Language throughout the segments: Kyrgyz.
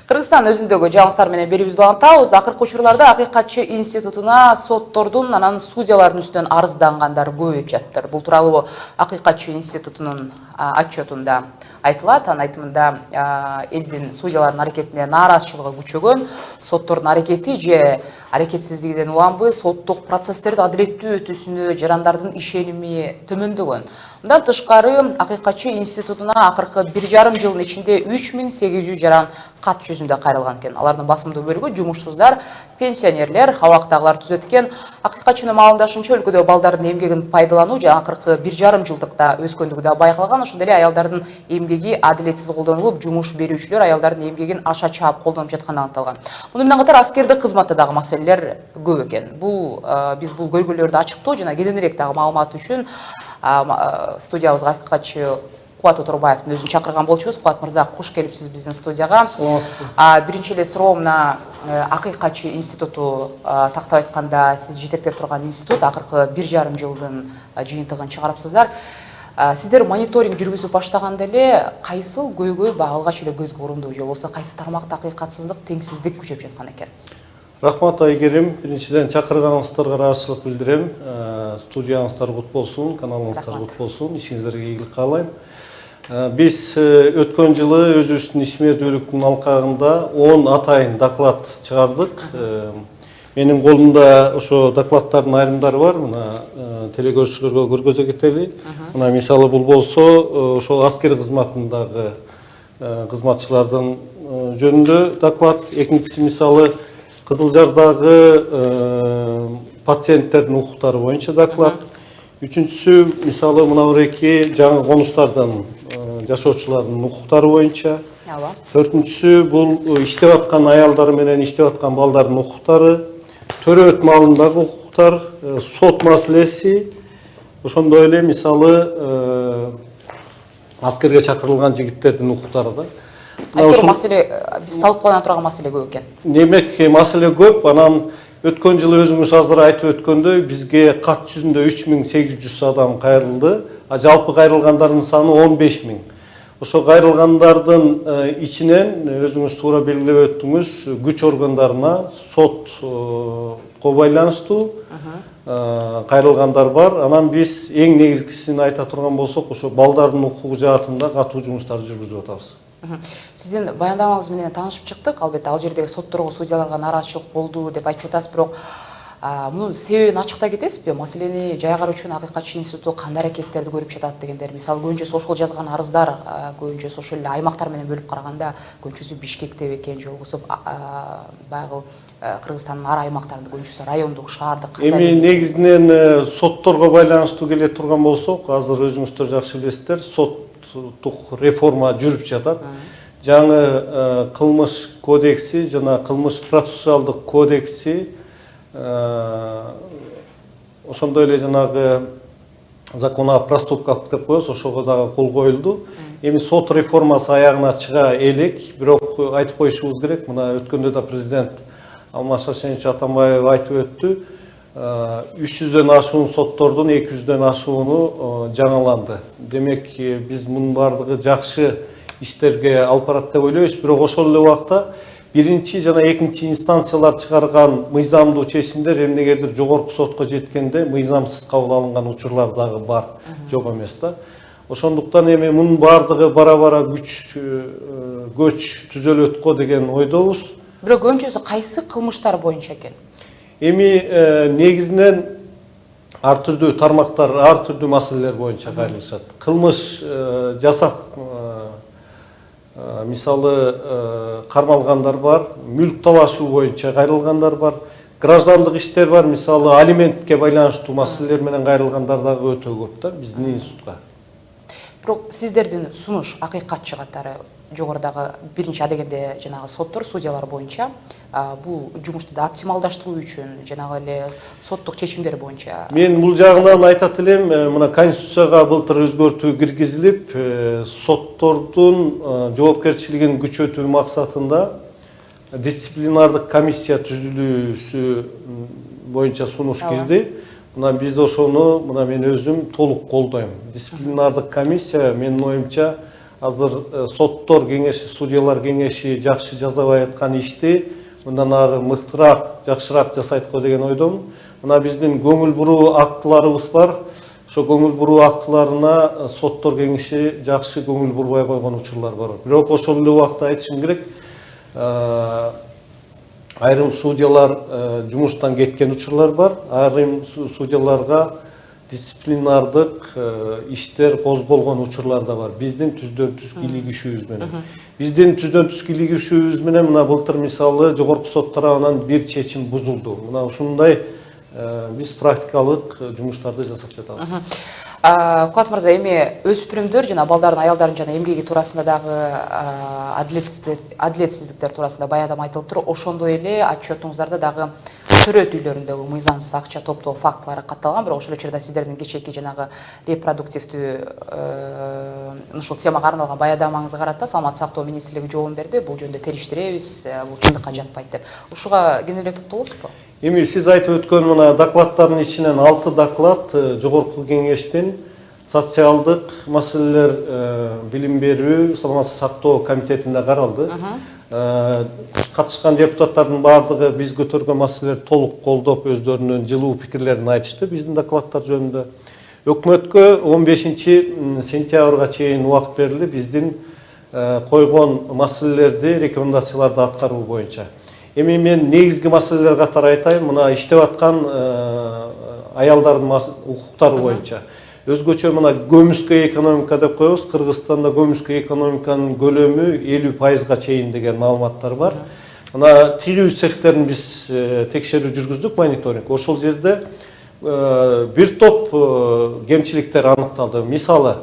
Кыргызстан өзүндөгү жаңылыктар менен берүүбүздү улантабыз. Акыркы учурларда Акыйкатчы институтуна соттордун анан судьялардын үстүнөн арыздангандар көбөйүп жатыр. Бул тууралуу Акыйкатчы институтунун отчетунда айтылат. Анын айтымында элдин судьялардын аракетине нааразычылыгы күчөгөн, соттордун аракети же аракетсиздигинен уламбы соттук процесстерди адилеттүү өтүүсүнө жарандардын ишеними төмөндөгөн. Мындан тышкары Акыйкатчы институтуна акыркы 1,5 жылдын ичинде 3800 жаран кат жүзүндө кайрылган экен. Алардын басымдуу бөлүгү жумушсуздар, пенсионерлер, абактагылар түзөт экен. Акыйкатчынын маалымдашынча өлкөдө балдардын эмгегин пайдалануу жана акыркы 1,5 жылдыкта өскөндүгү да байкалган. Ошондой эле аялдардын эмгеги адилетсиз колдонулуп, жумуш берүүчүлөр аялдардын эмгегин аша чаап колдонуп жатканы аныкталган. Муну менен катар аскердик кызматта дагы маселелер көп экен. Биз бул көйгөйлөрдү ачыктоо жана кененирээк дагы маалымат үчүн студиябызга Акыйкатчы Кубат Оторбаевдин өзүн чакырган болчубуз. Кубат мырза, кош келипсиз биздин студияга. Биринчи эле суроом мына Акыйкатчы институту тактап айтканда сиз жетектеп турган институт акыркы 1,5 жылдын жыйынтыгын чыгарыпсыздар. Сиздер мониторинг жүргүзүп баштаганда эле кайсыл көйгөй алгач эле көзгө урундуу же болбосо кайсы тармакта акыйкатсыздык, теңсиздик күчөп жаткан экен? Рахмат Айгерим, биринчиден чакырганыңыздарга ыраазычылык билдирем. Студияңыздар кут болсун, каналыңыздар кут болсун, ишиңиздерге ийгилик каалайм. Биз өткөн жылы өзүбүздүн ишмердүүлүктүн алкагында 10 атайын доклад чыгардык. Менин колумда ошо докладдардын айрымдары бар. Мына телекөрүүчүлөргө көргөзө кетели. Мына мисалы бул болсо ошо аскер кызматындагы кызматчылардын жөнүндө доклад. Экинчиси мисалы Кызылжардагы пациенттердин укуктары боюнча доклад. Үчүнчүсү мисалы мына эки жаңы конуштардан жашоочулардын укуктары боюнча. Төртүнчүсү бул иштеп аткан аялдар менен иштеп аткан балдардын укуктары, төрөт маалындагы укуктар, сот маселеси. Ошондой эле мисалы аскерге чакырылган жигиттердин укуктары да. Айтор маселе биз талкуулана турган маселе көп экен. Демек маселе көп. Анан өткөн жылы өзүңүз азыр айтып өткөндөй бизге кат жүзүндө 3800 адам кайрылды. Жалпы кайрылгандардын саны 15000. Ошо кайрылгандардын ичинен өзүңүз туура белгилеп өттүңүз, күч органдарына сотко байланыштуу кайрылгандар бар. Анан биз эң негизгисин айта турган болсок, ошо балдардын укугу жаатында катуу жумуштарды жүргүзүп атабыз. Сиздин баяндамаңыз менен таанышып чыктык. Албетте ал жердеги сотторго, судьяларга нааразычылык болду деп айтып жатасыз, бирок мунун себебин ачыктай кетесизби? Маселени жайгар үчүн Акыйкатчы институту кандай аракеттерди көрүп жатат дегендер. Мисалы көбүнчөсү ошол жазган арыздар, көбүнчөсү ошол эле аймактар менен бөлүп караганда, көбүнчөсү Бишкекте бекен, же болбосо баягы Кыргызстандын ар аймактарында, көбүнчөсү райондук, шаардык. Эми негизинен сотторго байланыштуу келе турган болсок, азыр өзүңүздөр жакшы билесиздер, соттук реформа жүрүп жатат. Жаңы кылмыш кодекси жана кылмыш процессуалдык кодекси, ошондой эле жанагы закон о проступках деп коебуз, ошого дагы кол коюлду. Эми сот реформасы аягына чыга элек, бирок айтып коюшубуз керек, мына өткөндө да президент Алмаз Шаршенович Атамбаев айтып өттү. 300дөн ашуун соттордун 200дөн ашууну жаңыланды. Демек, биз мунун бардыгы жакшы иштерге алып барат деп ойлойбуз, бирок ошол эле убакта биринчи жана экинчи инстанциялар чыгарган мыйзамдуу чечимдер эмнегедир жогорку сотко жеткенде мыйзамсыз кабыл алынган учурлар дагы бар, жок эмес да. Ошондуктан эми мунун бардыгы бара-бара көч түзөлөт го деген ойдобуз. Бирок көбүнчөсү кайсы кылмыштар боюнча экен? Эми негизинен ар түрдүү тармактар, ар түрдүү маселелер боюнча кайрылышат. Кылмыш жасап, мисалы кармалгандар бар, мүлк талашуу боюнча кайрылгандар бар, граждандык иштер бар, мисалы алиментке байланыштуу маселелер менен кайрылгандар дагы өтө көп да биздин институтка. Бирок сиздердин сунуш Акыйкатчы катары жогорудагы биринчи адегенде жанагы соттор, судьялар боюнча бул жумушту да оптималдаштыруу үчүн жанагы эле соттук чечимдер боюнча. Мен бул жагынан айтат элем, мына конституцияга былтыр өзгөртүү киргизилип, соттордун жоопкерчилигин күчөтүү максатында дисциплинардык комиссия түзүлүүсү боюнча сунуш кирди. Мына биз ошону, мына мен өзүм толук колдойм. Дисциплинардык комиссия менин оюмча азыр соттор кеңеши, судьялар кеңеши жакшы жасабай аткан ишти мындан ары мыктыраак, жакшыраак жасайт го деген ойдомун. Мына биздин көңүл буруу актыларыбыз бар. Ошо көңүл буруу актыларына соттор кеңеши жакшы көңүл бурбай койгон учурлар бар. Бирок ошол эле убакта айтышым керек, айрым судьялар жумуштан кеткен учурлар бар. Айрым судьяларга дисциплинардык иштер козголгон учурлар да бар. Биздин түздөн түз кийлигишүүбүз менен. Биздин түздөн түз кийлигишүүбүз менен мына былтыр мисалы жогорку сот тарабынан бир чечим бузулду. Мына ушундай биз практикалык жумуштарды жасап жатабыз. Куат мырза, эми өспүрүмдөр жана балдардын, аялдардын жана эмгеги туурасында дагы адилетсиздиктер туурасында баягы айтылып тур. Ошондой эле отчетуңуздарда дагы төрөт үйлөрүндөгү мыйзамсыз акча топтоо фактылары катталган. Бирок ошол учурда сиздердин кечээки жанагы репродуктивдүү ушул темага арналган баяндамаңызга карата Саламаттык сактоо министрлиги жооп берди. Бул жөнүндө териштиребиз, бул чындыкка жатпайт деп. Ушуга кененирээк токтолосузбу? Эми сиз айтып өткөн мына докладдардын ичинен 6 доклад жогорку кеңештин социалдык маселелер, билим берүү, саламаттык сактоо комитетинде каралды. Катышкан депутаттардын баардыгы биз көтөргөн маселелерди толук колдоп, өздөрүнүн жылуу пикирлерин айтышты биздин докладдар жөнүндө. Өкмөткө 15 сентябрга чейин убакыт берилди биздин койгон маселелерди, рекомендацияларды аткаруу боюнча. Эми мен негизги маселелер катары айтайын, мына иштеп аткан аялдардын укуктары боюнча. Өзгөчө мына көмүскө экономика деп коебуз. Кыргызстанда көмүскө экономиканын көлөмү 50%га чейин деген маалыматтар бар. Мына тигүү цехтерин биз текшерүү жүргүздүк, мониторинг. Ошол жерде бир топ кемчиликтер аныкталды. Мисалы,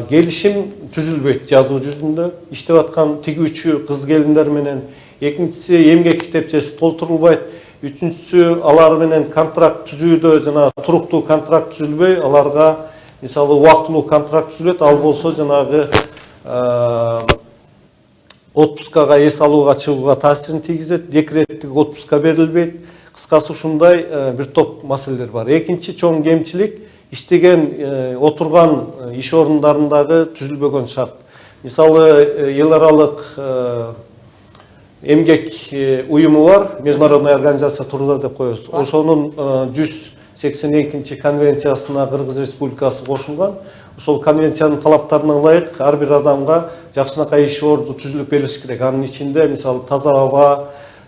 келишим түзүлбөйт жазуу жүзүндө, иштеп аткан тигүүчү кыз келиндер менен. Экинчиси эмгек китепчеси толтурулбайт. Үчүнчүсү алар менен контракт түзүүдө жана туруктуу контракт түзүлбөй, аларга мисалы убактылуу контракт түзүлөт, ал болсо жанагы отпускага, эс алууга чыгууга таасирин тийгизет, декреттик отпуска берилбейт. Кыскасы ушундай бир топ маселелер бар. Экинчи чоң кемчилик иштеген, отурган иш орундарындагы түзүлбөгөн шарт. Мисалы эл аралык эмгек уюму бар, международная организация труда деп коебуз. Ошонун 182 конвенциясына Кыргыз Республикасы кошулган. Ошол конвенциянын талаптарына ылайык ар бир адамга жакшынакай иш орду түзүлүп берилиш керек. Анын ичинде мисалы таза аба,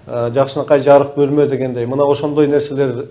жакшынакай жарык бөлмө дегендей. Мына ошондой нерселер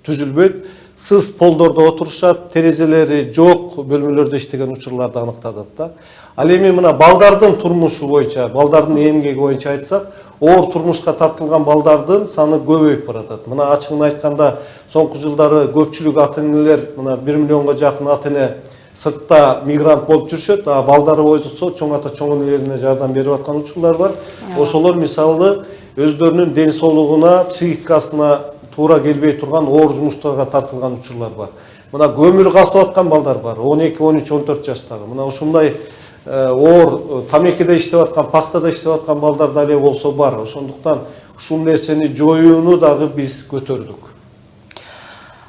түзүлбөйт. Сыз полдордо отурушат, терезелери жок бөлмөлөрдө иштеген учурларды аныктадык да. Ал эми мына балдардын турмушу боюнча, балдардын эмгеги боюнча айтсак, оор турмушка тартылган балдардын саны көбөйүп баратат. Мына ачыгын айтканда, соңку жылдары көпчүлүк ата-энелер, мына 1 миллионго жакын ата-эне сыртта мигрант болуп жүрүшөт, а балдары болсо чоң ата чоң энелерине жардам берип аткан учурлар бар. Ошолор мисалы өздөрүнүн ден соолугуна, психикасына туура келбей турган оор жумуштарга тартылган учурлар бар. Мына көмүр касып аткан балдар бар, 12, 13, 14 жаштагы. Мына ушундай оор тамекиде иштеп аткан, пахтада иштеп аткан балдар дале болсо бар. Ошондуктан ушул нерсени жоюуну дагы биз көтөрдүк.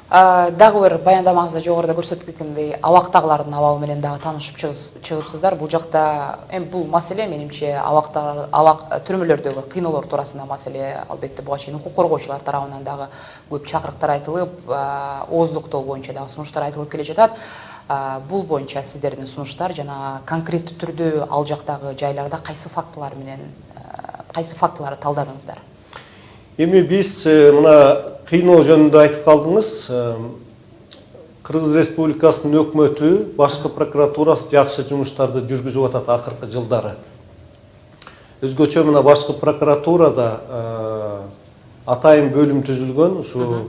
Дагы бир баяндамаңызда жогоруда көрсөтүп кеткендей, абактагылардын абалы менен дагы таанышып чыгыпсыздар. Бул жакта бул маселе менимче абак түрмөлөрдөгү кыйноолор туурасында маселе. Албетте буга чейин укук коргоочулар тарабынан дагы көп чакырыктар айтылып, ооздуктоо боюнча дагы сунуштар айтылып келе жатат. Бул боюнча сиздердин сунуштар жана конкреттүү түрдө ал жактагы жайларда кайсы фактыларды талдадыңыздар? Эми биз мына кыйноо жөнүндө айтып калдыңыз. Кыргыз Республикасынын өкмөтү, башкы прокуратурасы жакшы жумуштарды жүргүзүп атат акыркы жылдары. Өзгөчө мына башкы прокуратурада атайын бөлүм түзүлгөн, ушу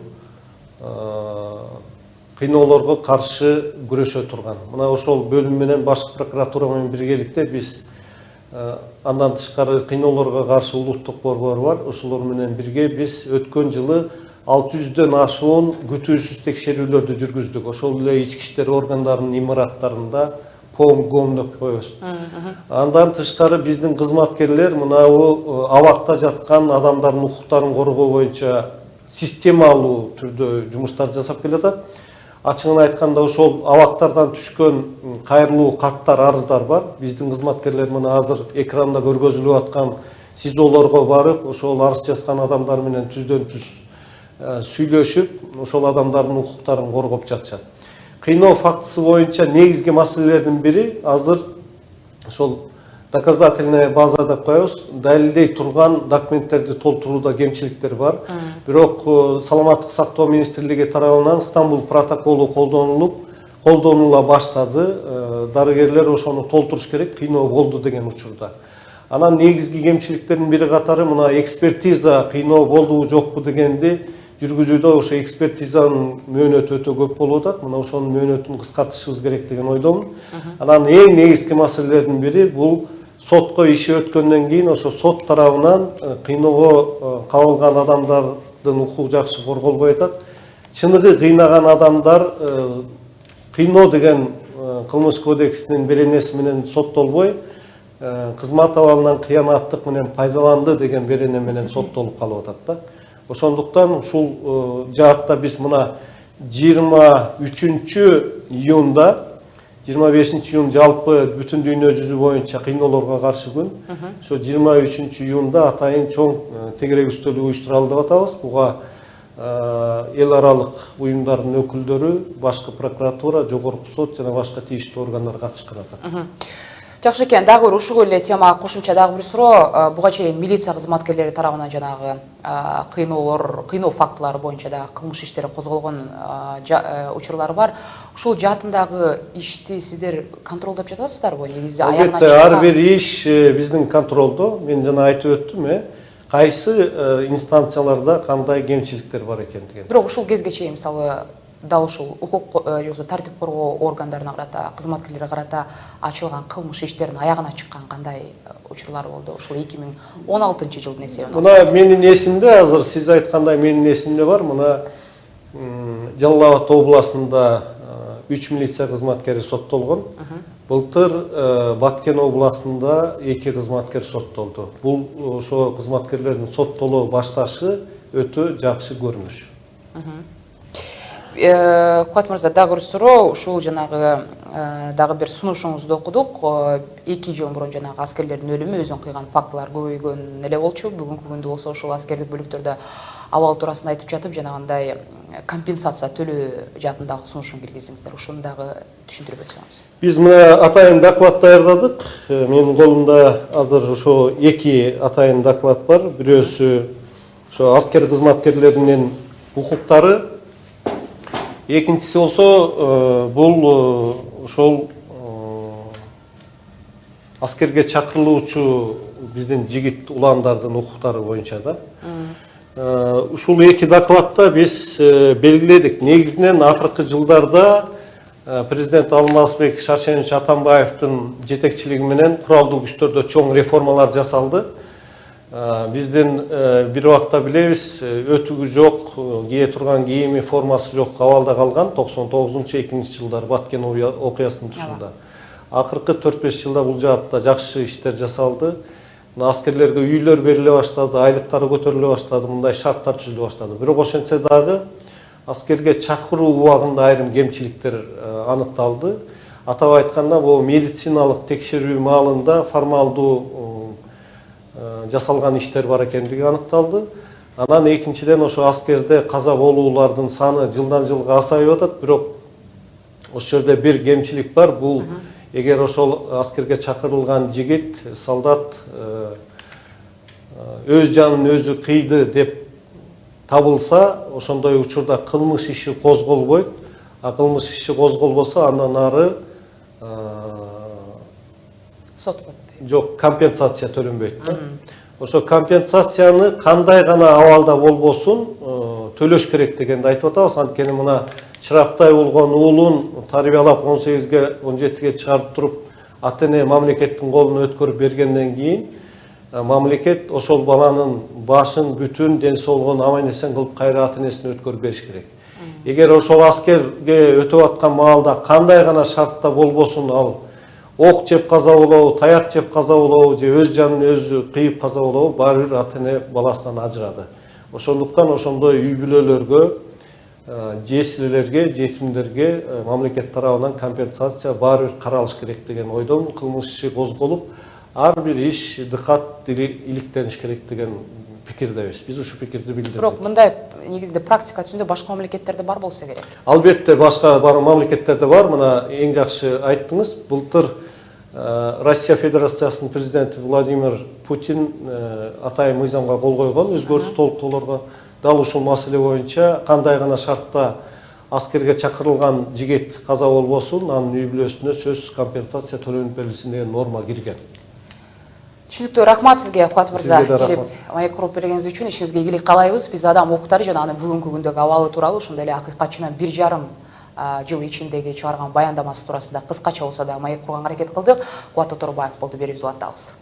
кыйноолорго каршы күрөшө турган. Мына ошол бөлүм менен башкы прокуратура менен биргеликте биз андан тышкары кыйноолорго каршы улуттук борбор бар. Ошолор менен бирге биз өткөн жылы 600дөн ашуун күтүүсүз текшерүүлөрдү жүргүздүк. Ошол эле ички иштер органдарынын имараттарында ПОМ деп коебуз. Андан тышкары биздин кызматкерлер мынау абакта жаткан адамдардын укуктарын коргоо боюнча системалуу түрдө жумуштар жасап келатат. Ачыгын айтканда ошол абактардан түшкөн кайрылуу каттар, арыздар бар. Биздин кызматкерлер мына азыр экранда көргөзүлүп аткан СИЗОлорго барып, ошол арыз жазган адамдар менен түздөн түз сүйлөшүп, ошол адамдардын укуктарын коргоп жатышат. Кыйноо фактысы боюнча негизги маселелердин бири азыр ошол доказательная база деп коебуз, далилдей турган документтерди толтурууда кемчиликтер бар. Бирок Саламаттык сактоо министрлиги тарабынан Стамбул протоколу колдонула баштады. Дарыгерлер ошону толтуруш керек, кыйноо болду деген учурда. Анан негизги кемчиликтердин бири катары мына экспертиза кыйноо болдубу жокпу дегенди жүргүзүүдө ошо экспертизанын мөөнөтү өтө көп болуп атат. Мына ошонун мөөнөтүн кыскартышыбыз керек деген ойдомун. Анан эң негизги маселелердин бири бул сотко иши өткөндөн кийин ошо сот тарабынан кыйноого кабылган адамдардын укугу жакшы корголбой атат. Чыныгы кыйнаган адамдар кыйноо деген кылмыш кодексинин беренеси менен соттолбой, кызмат абалынан кыянаттык менен пайдаланды деген берене менен соттолуп калып атат да. Ошондуктан ушул жаатта биз мына 23-июнда 25-июн жалпы бүтүн дүйнө жүзү боюнча кыйноолорго каршы күн. Ошо 23-июнда атайын чоң тегерек үстөлү уюштуралы деп атабыз. Буга эл аралык уюмдардын өкүлдөрү, башкы прокуратура, жогорку сот жана башка тийиштүү органдар катышкан атат. Жакшы экен, дагы ушул эле темага кошумча дагы бир суроо. Буга чейин милиция кызматкерлери тарабынан жанагы кыйноо фактылары боюнча да кылмыш иштери козголгон учурлар бар. Ушул жаатындагы ишти сиздер контролдоп жатасыздарбы? Негизи аягына чыккан. Ар бир иш биздин контролдо. Мен жана айтып өттүм, кайсы инстанцияларда кандай кемчиликтер бар экендигин. Бирок ушул кезге чейин мисалы дал ушул укук жоксо тартип коргоо органдарына карата, кызматкерлерге карата ачылган кылмыш иштеринин аягына чыккан кандай учурлар болду? Ушул 2016-жылдын эсебинен. Мына менин эсимде азыр сиз айткандай менин эсимде бар. Мына Жалал Абад областында 3 милиция кызматкери соттолгон. Былтыр Баткен областында 2 кызматкер соттолду. Бул ошо кызматкерлердин соттолуу башташы өтө жакшы көрүнүш. Куат мырза, дагы бир суроо, ушул жанагы дагы бир сунушуңузду окудук. 2 жыл мурун жанагы аскерлердин өлүмү өзүн кыйган фактылар көбөйгөн эле болчу. Бүгүнкү күндө болсо ошол аскердик бөлүктөрдө абал туурасында айтып жатып, жанагындай компенсация төлөө жаатындагы сунушун киргиздиңиздер. Ушуну дагы түшүндүрүп өтсөңүз. Биз мына атайын доклад даярдадык. Менин колумда азыр ошо 2 атайын доклад бар. Бирөөсү ошо аскер кызматкерлеринин укуктары, экинчиси болсо бул ошол аскерге чакырылуучу биздин жигит уландардын укуктары боюнча да. Ушул 2 докладта биз белгиледик. Негизинен акыркы жылдарда президент Алмазбек Шаршенович Атамбаевдин жетекчилиги менен куралдуу күчтөрдө чоң реформалар жасалды. Биздин бир убакта билебиз, өтүгү жок, кие турган кийими, формасы жок абалда калган 99-2 жылдар Баткен окуясынын тушунда. Акыркы 4-5 жылда бул жаатта жакшы иштер жасалды. Аскерлерге үйлөр бериле баштады, айлыктары көтөрүлө баштады, мындай шарттар түзүлө баштады. Бирок ошентсе дагы аскерге чакыруу убагында айрым кемчиликтер аныкталды. Атап айтканда, бул медициналык текшерүү маалында формалдуу жасалган иштер бар экендиги аныкталды. Анан экинчиден ошо аскерде каза болуулардын саны жылдан жылга азайып атат, бирок ошол жерде бир кемчилик бар. Бул эгер ошол аскерге чакырылган жигит, солдат өз жанын өзү кыйды деп табылса, ошондой учурда кылмыш иши козголбойт. А кылмыш иши козголбосо андан ары Сотко жок, компенсация төлөнбөйт да. Ошо компенсацияны кандай гана абалда болбосун төлөш керек дегенди айтып атабыз. Анткени мына чырактай болгон уулун тарбиялап 18-ге 17-ге чыгарып туруп ата-эне мамлекеттин колуна өткөрүп бергенден кийин мамлекет ошол баланын башын, бүтүн ден соолугун аман-эсен кылып кайра ата-энесине өткөрүп бериш керек. Эгер ошол аскерге өтүп аткан маалда кандай гана шартта болбосун, ал ок жеп каза болобу, таяк жеп каза болобу, же өз жанын өзү кыйып каза болобу, баары бир ата-эне баласынан ажырады. Ошондуктан ошондой үй бүлөлөргө жесирлерге, жетимдерге мамлекет тарабынан компенсация баары бир каралыш керек деген ойдон кылмыш иши козголуп, ар бир иш дыкат иликтениш керек деген пикирдебиз. Биз ушул пикирди билдирдик. Бирок мындай негизинде практика түзүндө башка мамлекеттерде бар болсо керек. Албетте башка мамлекеттерде бар. Мына эң жакшы айттыңыз. Былтыр Россия Федерациясынын президенти Владимир Путин атайын мыйзамга кол койгон, өзгөртүү толуктоолорго. Дал ушул маселе боюнча кандай гана шартта аскерге чакырылган жигит каза болбосун, анын үй бүлөсүнө сөзсүз компенсация төлөнүп берилсин деген норма кирген. Түшүнүктүү, рахмат сизге Кубат мырза. Сизге да Келип рахмат. маек куруп бергениңиз үчүн ишиңизге ийгилик каалайбыз. Биз адам укуктары жана анын бүгүнкү күндөгү абалы тууралуу, ошондой эле акыйкатчынын 1,5 жыл ичиндеги чыгарган баяндамасы туурасында кыскача болсо да маек курганга аракет кылдык. Кубат Тоторбаев болду, берүүбүздү улантабыз.